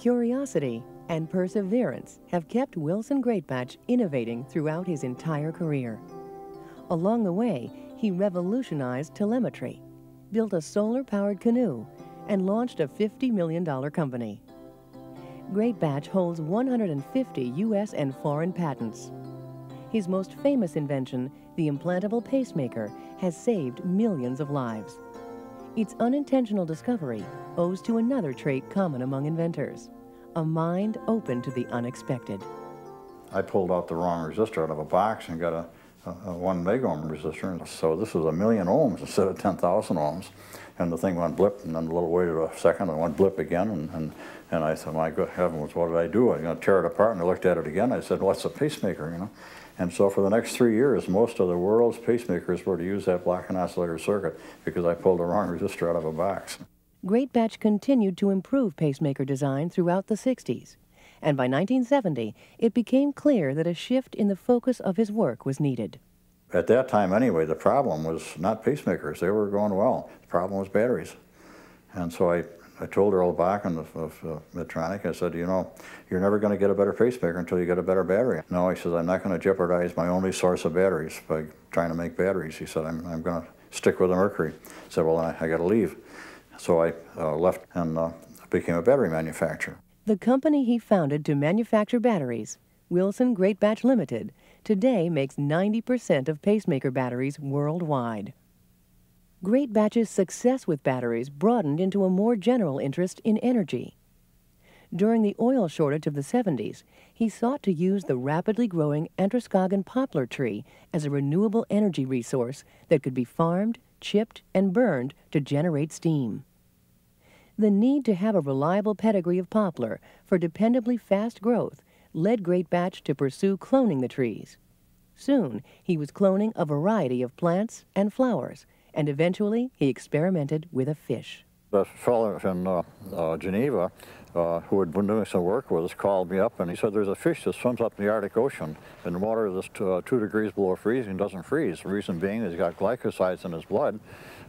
Curiosity and perseverance have kept Wilson Greatbatch innovating throughout his entire career. Along the way, he revolutionized telemetry, built a solar-powered canoe, and launched a $50 million company. Greatbatch holds 150 U.S. and foreign patents. His most famous invention, the implantable pacemaker, has saved millions of lives. Its unintentional discovery owes to another trait common among inventors: a mind open to the unexpected. I pulled out the wrong resistor out of a box and got a 1 megohm resistor. So this was 1,000,000 ohms instead of 10,000 ohms. And the thing went blip, and then a little waited a second, and it went blip again. And I said, my good heavens, what did I do? I'm going to tear it apart. And I looked at it again. I said, what's a pacemaker, you know? And so for the next 3 years, most of the world's pacemakers were to use that block and oscillator circuit because I pulled the wrong resistor out of a box. Greatbatch continued to improve pacemaker design throughout the 60s. And by 1970, it became clear that a shift in the focus of his work was needed. At that time anyway, the problem was not pacemakers. They were going well. The problem was batteries. And so I told Earl Bakken of Medtronic, I said, you know, you're never going to get a better pacemaker until you get a better battery. No, he says, I'm not going to jeopardize my only source of batteries by trying to make batteries. He said, I'm going to stick with the mercury. I said, well, I got to leave. So I left and became a battery manufacturer. The company he founded to manufacture batteries, Wilson Greatbatch Limited, today makes 90% of pacemaker batteries worldwide. Greatbatch's success with batteries broadened into a more general interest in energy. During the oil shortage of the 70s, he sought to use the rapidly growing Androscoggin poplar tree as a renewable energy resource that could be farmed, chipped, and burned to generate steam. The need to have a reliable pedigree of poplar for dependably fast growth led Greatbatch to pursue cloning the trees. Soon, he was cloning a variety of plants and flowers, and eventually he experimented with a fish. The fellow in Geneva who had been doing some work with us called me up and he said, there's a fish that swims up in the Arctic Ocean in the water that's 2 degrees below freezing, doesn't freeze. The reason being is he's got glycosides in his blood,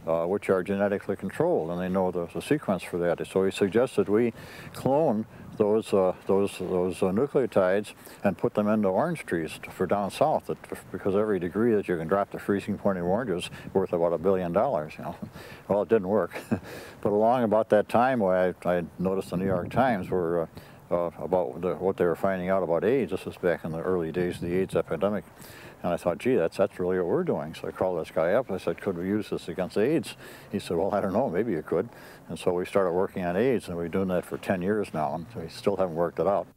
which are genetically controlled, and they know the sequence for that. So he suggested we clone those nucleotides and put them into orange trees for down south, because every degree that you can drop the freezing point in oranges is worth about $1 billion, you know. Well, it didn't work. But along about that time, I noticed the New York Times were about what they were finding out about AIDS. This was back in the early days of the AIDS epidemic. And I thought, gee, that's really what we're doing. So I called this guy up. I said, could we use this against AIDS? He said, well, I don't know, maybe you could. And so we started working on AIDS, and we've been doing that for 10 years now, and we still haven't worked it out.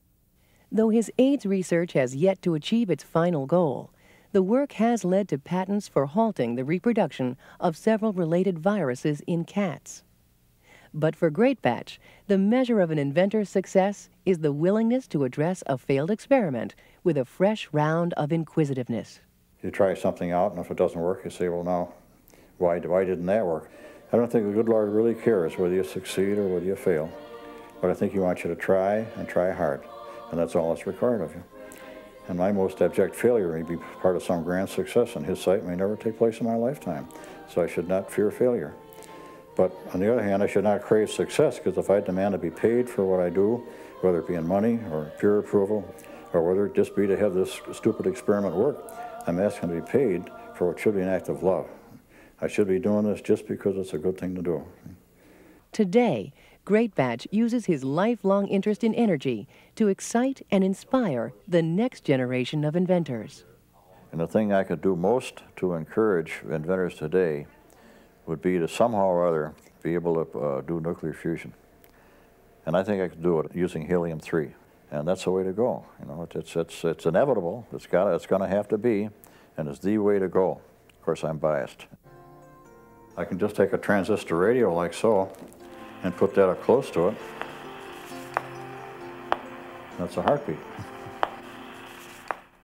Though his AIDS research has yet to achieve its final goal, the work has led to patents for halting the reproduction of several related viruses in cats. But for Greatbatch, the measure of an inventor's success is the willingness to address a failed experiment with a fresh round of inquisitiveness. You try something out, and if it doesn't work, you say, well, now, why didn't that work? I don't think the good Lord really cares whether you succeed or whether you fail. But I think He wants you to try and try hard, and that's all that's required of you. And my most abject failure may be part of some grand success, and His sight may never take place in my lifetime. So I should not fear failure. But on the other hand, I should not crave success, because if I demand to be paid for what I do, whether it be in money or peer approval, or whether it just be to have this stupid experiment work, I'm asking to be paid for what should be an act of love. I should be doing this just because it's a good thing to do. Today, Greatbatch uses his lifelong interest in energy to excite and inspire the next generation of inventors. And the thing I could do most to encourage inventors today would be to somehow or other be able to do nuclear fusion. And I think I could do it using helium-3. And that's the way to go. You know, it's inevitable. It's going to have to be, and it's the way to go. Of course, I'm biased. I can just take a transistor radio like so and put that up close to it. That's a heartbeat.